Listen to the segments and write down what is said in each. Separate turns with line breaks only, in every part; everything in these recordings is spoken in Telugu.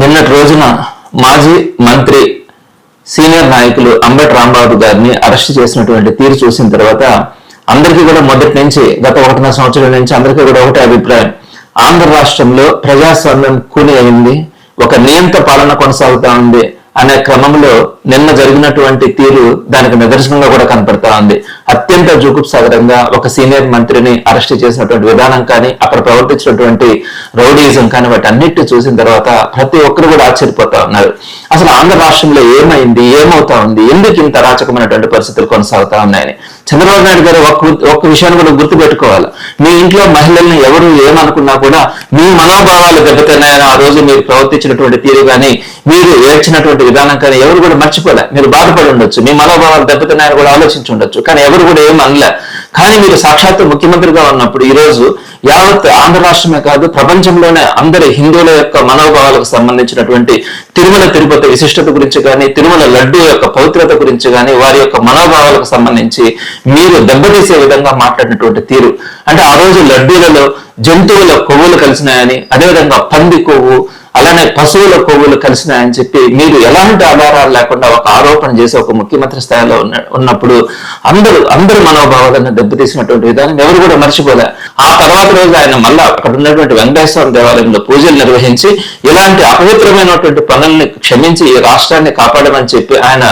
నిన్నటి రోజున మాజీ మంత్రి సీనియర్ నాయకులు అంబటి రాంబాబు గారిని అరెస్ట్ చేసినటువంటి తీరు చూసిన తర్వాత అందరికీ కూడా మొదటి నుంచి గత 1.5 సంవత్సరాల నుంచి అందరికీ కూడా ఒకటే అభిప్రాయం. ఆంధ్ర రాష్ట్రంలో ప్రజాస్వామ్యం కూని అయింది, ఒక నియంత పాలన కొనసాగుతా ఉంది అనే క్రమంలో నిన్న జరిగినటువంటి తీరు దానికి నిదర్శనంగా కూడా కనపడతా ఉంది. అత్యంత జుగుప్సాగరంగా ఒక సీనియర్ మంత్రిని అరెస్ట్ చేసినటువంటి విధానం కానీ, అక్కడ ప్రవర్తించినటువంటి రౌడీజం కానీ, వాటి అన్నిటి చూసిన తర్వాత ప్రతి ఒక్కరు కూడా ఆశ్చర్యపోతా ఉన్నారు. అసలు ఆంధ్ర రాష్ట్రంలో ఏమైంది, ఏమవుతా ఉంది, ఎందుకు ఇంత అరాచకమైనటువంటి పరిస్థితులు కొనసాగుతా ఉన్నాయని చంద్రబాబు నాయుడు గారు ఒక్క విషయాన్ని కూడా గుర్తుపెట్టుకోవాలి. మీ ఇంట్లో మహిళల్ని ఎవరు ఏమనుకున్నా కూడా మీ మనోభావాలు దెబ్బతిన్నాయని ఆ రోజు మీరు ప్రవర్తించినటువంటి తీరు కానీ, మీరు ఏడ్చినటువంటి విధానం కానీ ఎవరు కూడా మర్చిపోలే. మీరు బాధపడి ఉండొచ్చు, మీ మనోభావాలు దెబ్బతిన్నాయని కూడా ఆలోచించి ఉండొచ్చు, కానీ ఎవరు కూడా ఏం అనలే. కానీ మీరు సాక్షాత్తు ముఖ్యమంత్రిగా ఉన్నప్పుడు ఈ రోజు యావత్ ఆంధ్ర రాష్ట్రమే కాదు, ప్రపంచంలోనే అందరి హిందువుల యొక్క మనోభావాలకు సంబంధించినటువంటి తిరుమల తిరుపతి విశిష్టత గురించి కానీ, తిరుమల లడ్డు యొక్క పవిత్రత గురించి కానీ, వారి యొక్క మనోభావాలకు సంబంధించి మీరు దెబ్బతీసే విధంగా మాట్లాడినటువంటి తీరు అంటే, ఆ రోజు లడ్డూలలో జంతువుల కొవ్వులు కలిసినాయని, అదేవిధంగా పంది కొవ్వు, అలానే పశువుల కొవ్వులు కలిసినాయని చెప్పి మీరు ఎలాంటి ఆధారాలు లేకుండా ఒక ఆరోపణ చేసి ఒక ముఖ్యమంత్రి స్థాయిలో ఉన్నప్పుడు అందరు మనోభావాలను దెబ్బతీసినటువంటి విధానం ఎవరు కూడా మర్చిపోలే. ఆ తర్వాత రోజు ఆయన మళ్ళా అక్కడ ఉన్నటువంటి వెంకటేశ్వర దేవాలయంలో పూజలు నిర్వహించి ఇలాంటి అపవిత్రమైనటువంటి పనుల్ని క్షమించి ఈ రాష్ట్రాన్ని కాపాడమని చెప్పి ఆయన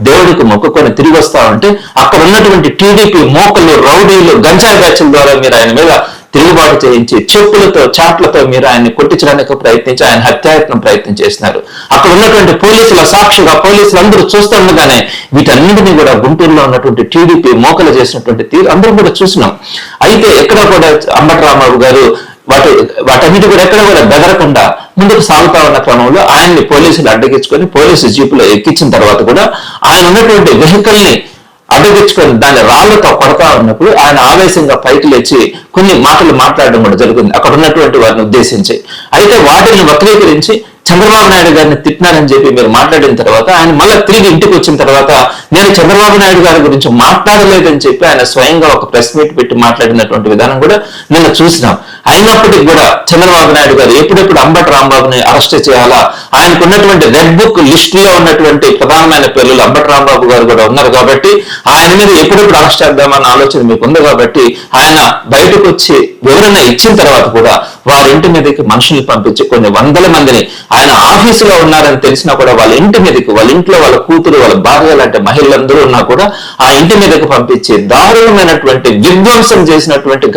దేవుడికి మొక్కుకొని తిరిగి వస్తా ఉంటే, అక్కడ ఉన్నటువంటి టీడీపీ మోకలు, రౌడీలు, గంజాయి బ్యాచ్ల ద్వారా మీరు ఆయన మీద తిరుగుబాటు చేయించి చెప్పులతో, చాట్లతో మీరు ఆయన్ని కొట్టించడానికి ప్రయత్నించి ఆయన హత్యాయత్నం ప్రయత్నం చేసినారు. అక్కడ ఉన్నటువంటి పోలీసుల సాక్షిగా పోలీసులు అందరూ చూస్తుండగానే వీటన్నింటినీ కూడా గుంటూరులో ఉన్నటువంటి టీడీపీ మోకలు చేసినటువంటి తీరు అందరూ కూడా చూసినాం. అయితే ఎక్కడ కూడా అంబటి రాంబాబు గారు వాటన్నిటి కూడా ఎక్కడ కూడా బెదరకుండా ముందుకు సాగుతా ఉన్న క్రమంలో ఆయన్ని పోలీసులు అడ్డగించుకొని పోలీసు జీపులో ఎక్కించిన తర్వాత కూడా ఆయన ఉన్నటువంటి వెహికల్ ని అడ్డగించుకొని దాన్ని రాళ్లతో కొడతా ఉన్నప్పుడు ఆయన ఆవేశంగా పైకి లేచి కొన్ని మాటలు మాట్లాడడం కూడా జరుగుతుంది అక్కడ ఉన్నటువంటి వారిని ఉద్దేశించి. అయితే వాటిని వక్రీకరించి చంద్రబాబు నాయుడు గారిని తిట్టినారని చెప్పి మీరు మాట్లాడిన తర్వాత ఆయన మళ్ళీ తిరిగి ఇంటికి వచ్చిన తర్వాత నేను చంద్రబాబు నాయుడు గారి గురించి మాట్లాడలేదని చెప్పి ఆయన స్వయంగా ఒక ప్రెస్ మీట్ పెట్టి మాట్లాడినటువంటి విధానం కూడా నిన్న చూసినాం. అయినప్పటికీ కూడా చంద్రబాబు నాయుడు గారు ఎప్పుడెప్పుడు అంబటి రాంబాబుని అరెస్ట్ చేయాలా, ఆయనకు ఉన్నటువంటి రెడ్ బుక్ లిస్ట్ లో ఉన్నటువంటి ప్రధానమైన పేర్లు అంబటి రాంబాబు గారు కూడా ఉన్నారు కాబట్టి ఆయన మీద ఎప్పుడెప్పుడు అరెస్ట్ చేద్దామన్న ఆలోచన మీకు ఉంది కాబట్టి ఆయన బయటకు వచ్చి వివరణ ఇచ్చిన తర్వాత కూడా వారి ఇంటి మీదకి మనుషుల్ని పంపించి కొన్ని వందల మందిని ఆయన ఆఫీసులో ఉన్నారని తెలిసినా కూడా వాళ్ళ ఇంటి మీదకి, వాళ్ళ ఇంట్లో వాళ్ళ కూతురు, వాళ్ళ భార్య లాంటి మహిళలందరూ ఉన్నా కూడా ఆ ఇంటి మీదకి పంపించి దారుణమైనటువంటి విధ్వంసం చేసినటువంటి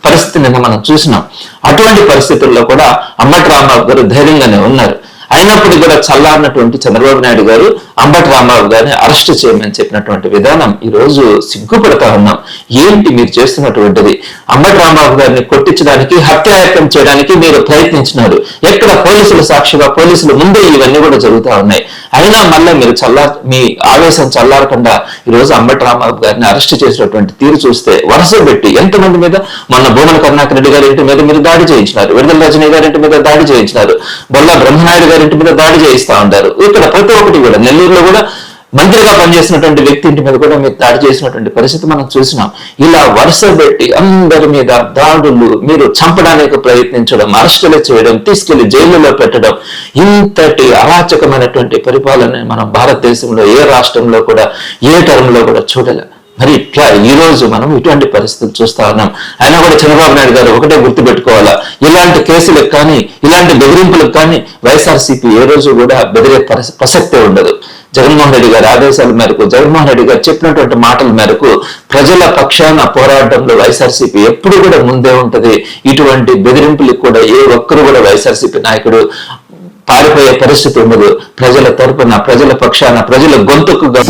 పరిస్థితిని మనం చూసినాం. అటువంటి పరిస్థితుల్లో కూడా అంబటి రాంబాబు గారు ధైర్యంగానే ఉన్నారు. అయినప్పుడు కూడా చల్లారినటువంటి చంద్రబాబు నాయుడు గారు అంబటి రాంబాబు గారిని అరెస్ట్ చేయమని చెప్పినటువంటి విధానం ఈ రోజు సిగ్గుపడతా ఉన్నాం. ఏంటి మీరు చేస్తున్నటువంటిది? అంబటి రాంబాబు గారిని కొట్టించడానికి, హత్యాయత్నం చేయడానికి మీరు ప్రయత్నించినారు. ఎక్కడ పోలీసుల సాక్షిగా పోలీసుల ముందే ఇవన్నీ కూడా జరుగుతూ ఉన్నాయి. అయినా మళ్ళీ మీరు మీ ఆవేశం చల్లారకుండా ఈ రోజు అంబటి రాంబాబు గారిని అరెస్ట్ చేసినటువంటి తీరు చూస్తే వరుస పెట్టి ఎంతమంది మీద, మొన్న భూమన కరుణాకర్ రెడ్డి గారి ఇంటి మీద మీరు దాడి చేయించినారు, విడుదల రజనీ గారి ఇంటి మీద దాడి చేయించినారు, బొల్లా బ్రహ్మనాయుడు గారి ఇంటి మీద దాడి చేయిస్తా ఉంటారు. ఇక్కడ ప్రతి ఒక్కటి కూడా నెల్లూరులో కూడా మంత్రిగా పనిచేసినటువంటి వ్యక్తి ఇంటి మీద కూడా మీరు దాడి చేసినటువంటి పరిస్థితి మనం చూసినాం. ఇలా వరుస పెట్టి అందరి మీద దాడులు, మీరు చంపడానికి ప్రయత్నించడం, అరెస్టులు చేయడం, తీసుకెళ్లి జైలులో పెట్టడం, ఇంతటి అరాచకమైనటువంటి పరిపాలన మనం భారతదేశంలో ఏ రాష్ట్రంలో కూడా ఏ టర్మ్లో కూడా చూడలే. మరి ఇట్లా ఈ రోజు మనం ఇటువంటి పరిస్థితులు చూస్తా ఉన్నాం. అయినా కూడా చంద్రబాబు నాయుడు గారు ఒకటే గుర్తుపెట్టుకోవాలా, ఇలాంటి కేసులకు కానీ, ఇలాంటి బెదిరింపులకు కానీ వైఎస్ఆర్సీపీ ఏ రోజు కూడా బెదిరే ప్రసక్తే ఉండదు. జగన్మోహన్ రెడ్డి గారి ఆదేశాల మేరకు, జగన్మోహన్ రెడ్డి గారు చెప్పినటువంటి మాటల మేరకు ప్రజల పక్షాన పోరాటంలో వైఎస్ఆర్సీపీ ఎప్పుడు కూడా ముందే ఉంటది. ఇటువంటి బెదిరింపులకు కూడా ఏ ఒక్కరు కూడా వైఎస్ఆర్సీపీ నాయకుడు పారిపోయే పరిస్థితి ఉండదు. ప్రజల తరపున, ప్రజల పక్షాన, ప్రజల గొంతుకుగా